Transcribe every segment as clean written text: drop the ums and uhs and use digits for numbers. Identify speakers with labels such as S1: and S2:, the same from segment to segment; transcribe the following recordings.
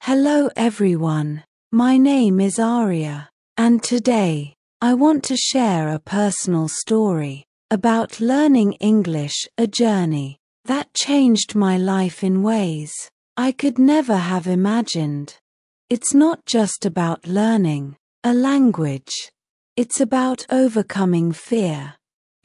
S1: Hello everyone, my name is Aria, and today, I want to share a personal story about learning English, a journey that changed my life in ways I could never have imagined. It's not just about learning a language. It's about overcoming fear,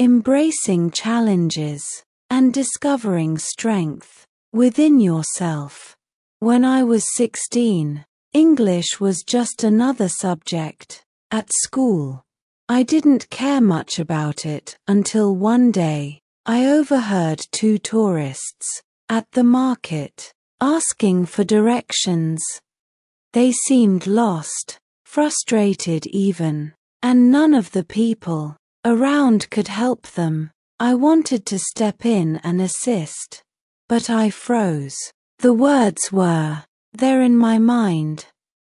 S1: embracing challenges, and discovering strength within yourself. When I was 16, English was just another subject at school. I didn't care much about it until one day, I overheard two tourists at the market asking for directions. They seemed lost, frustrated even, and none of the people around could help them. I wanted to step in and assist, but I froze. The words were there in my mind,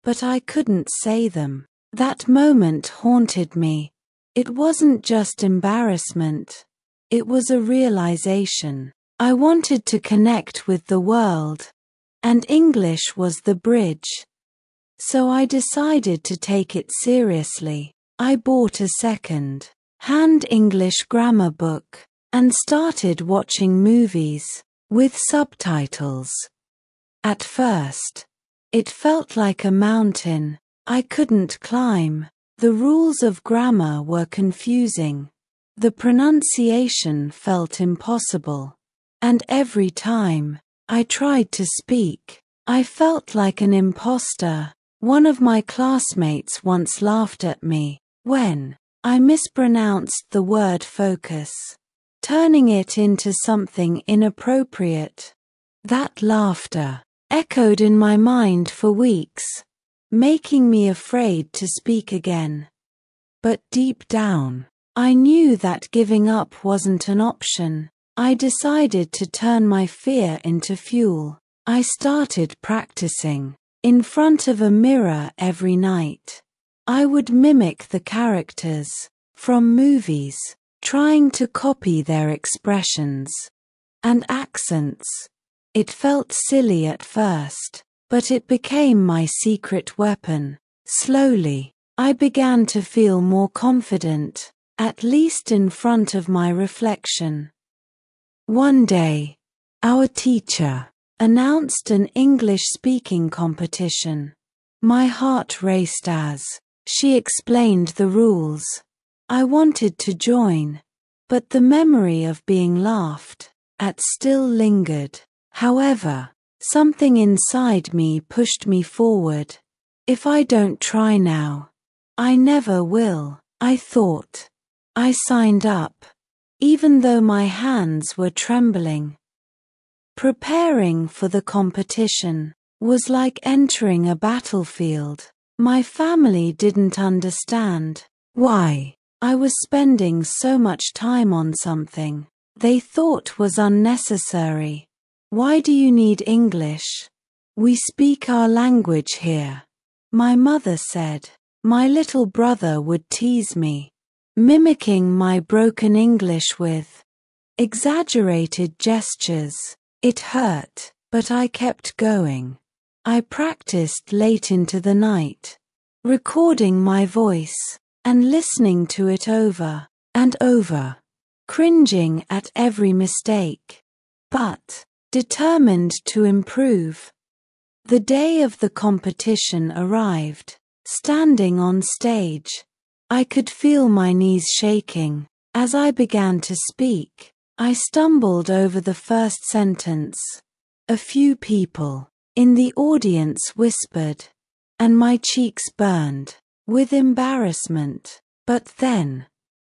S1: but I couldn't say them. That moment haunted me. It wasn't just embarrassment. It was a realization. I wanted to connect with the world, and English was the bridge. So I decided to take it seriously. I bought a second-hand English grammar book and started watching movies with subtitles. At first, it felt like a mountain I couldn't climb. The rules of grammar were confusing. The pronunciation felt impossible. And every time I tried to speak, I felt like an imposter. One of my classmates once laughed at me when I mispronounced the word focus, turning it into something inappropriate. That laughter echoed in my mind for weeks, making me afraid to speak again. But deep down, I knew that giving up wasn't an option. I decided to turn my fear into fuel. I started practicing in front of a mirror every night. I would mimic the characters from movies, trying to copy their expressions and accents. It felt silly at first, but it became my secret weapon. Slowly, I began to feel more confident, at least in front of my reflection. One day, our teacher announced an English speaking competition. My heart raced as she explained the rules. I wanted to join, but the memory of being laughed at still lingered. However, something inside me pushed me forward. If I don't try now, I never will, I thought. I signed up, even though my hands were trembling. Preparing for the competition was like entering a battlefield. My family didn't understand why I was spending so much time on something they thought was unnecessary. Why do you need English? We speak our language here, my mother said. My little brother would tease me, mimicking my broken English with exaggerated gestures. It hurt, but I kept going. I practiced late into the night, recording my voice and listening to it over and over, cringing at every mistake, but determined to improve. The day of the competition arrived. Standing on stage, I could feel my knees shaking. As I began to speak, I stumbled over the first sentence. A few people in the audience whispered, and my cheeks burned with embarrassment. But then,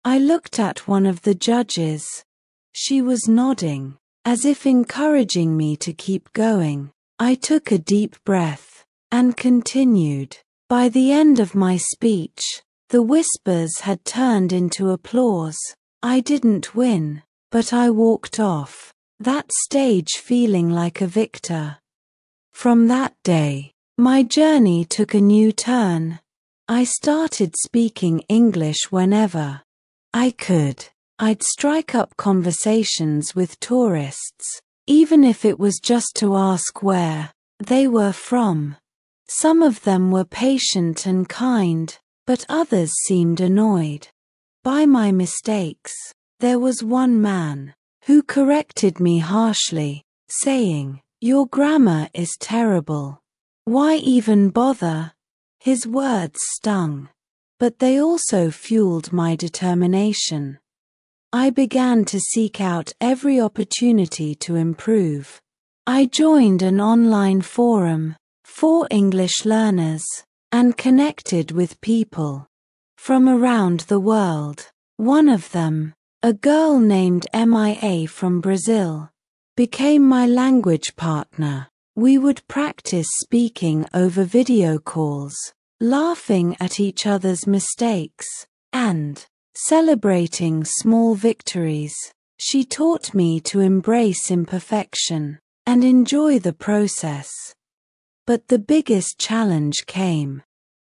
S1: I looked at one of the judges. She was nodding, as if encouraging me to keep going. I took a deep breath and continued. By the end of my speech, the whispers had turned into applause. I didn't win, but I walked off that stage feeling like a victor. From that day, my journey took a new turn. I started speaking English whenever I could. I'd strike up conversations with tourists, even if it was just to ask where they were from. Some of them were patient and kind, but others seemed annoyed by my mistakes. There was one man who corrected me harshly, saying, "Your grammar is terrible. Why even bother?" His words stung, but they also fueled my determination. I began to seek out every opportunity to improve. I joined an online forum for English learners and connected with people from around the world. One of them, a girl named Mia from Brazil, became my language partner. We would practice speaking over video calls, laughing at each other's mistakes, and celebrating small victories. She taught me to embrace imperfection and enjoy the process. But the biggest challenge came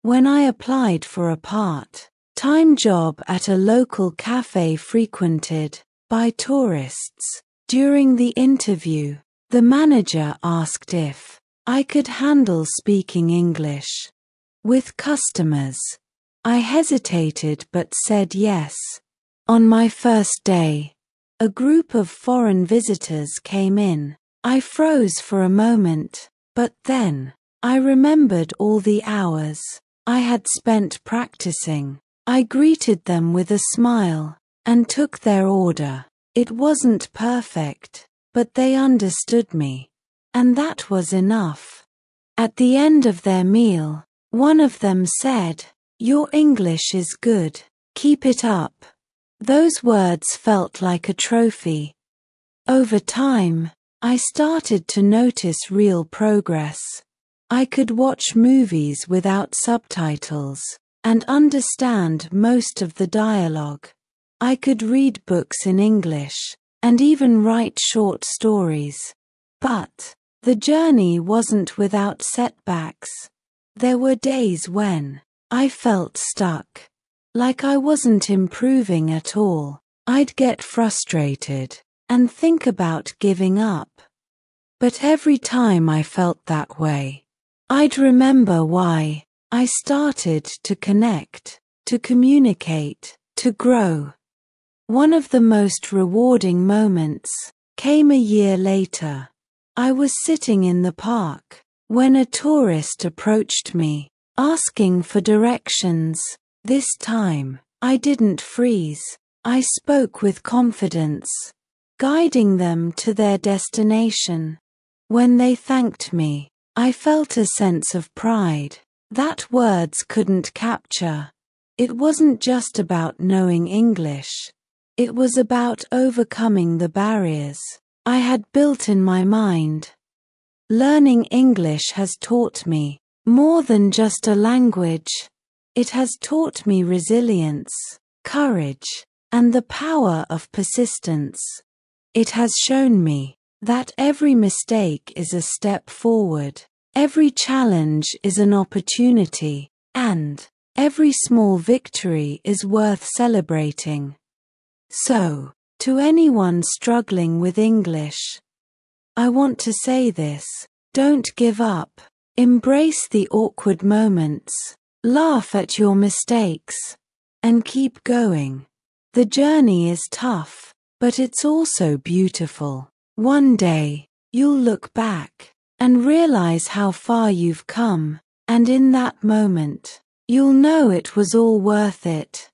S1: when I applied for a part-time job at a local cafe frequented by tourists. During the interview, the manager asked if I could handle speaking English with customers. I hesitated but said yes. On my first day, a group of foreign visitors came in. I froze for a moment, but then I remembered all the hours I had spent practicing. I greeted them with a smile and took their order. It wasn't perfect, but they understood me, and that was enough. At the end of their meal, one of them said, "Your English is good. Keep it up." Those words felt like a trophy. Over time, I started to notice real progress. I could watch movies without subtitles and understand most of the dialogue. I could read books in English and even write short stories. But the journey wasn't without setbacks. There were days when I felt stuck, like I wasn't improving at all. I'd get frustrated and think about giving up. But every time I felt that way, I'd remember why. I started to connect, to communicate, to grow. One of the most rewarding moments came a year later. I was sitting in the park when a tourist approached me, asking for directions. This time, I didn't freeze. I spoke with confidence, guiding them to their destination. When they thanked me, I felt a sense of pride that words couldn't capture. It wasn't just about knowing English. It was about overcoming the barriers I had built in my mind. Learning English has taught me more than just a language. It has taught me resilience, courage, and the power of persistence. It has shown me that every mistake is a step forward, every challenge is an opportunity, and every small victory is worth celebrating. So, to anyone struggling with English, I want to say this: don't give up. Embrace the awkward moments, laugh at your mistakes, and keep going. The journey is tough, but it's also beautiful. One day, you'll look back and realize how far you've come, and in that moment, you'll know it was all worth it.